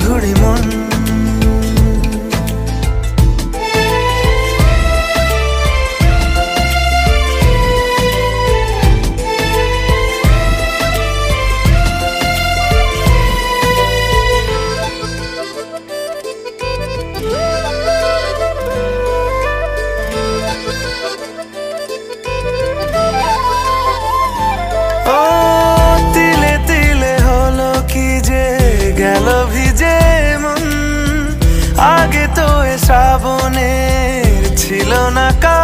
ঘুড়ি মন। গেল ভিজে মন, আগে তো এ শ্রাবণের ছিল না কা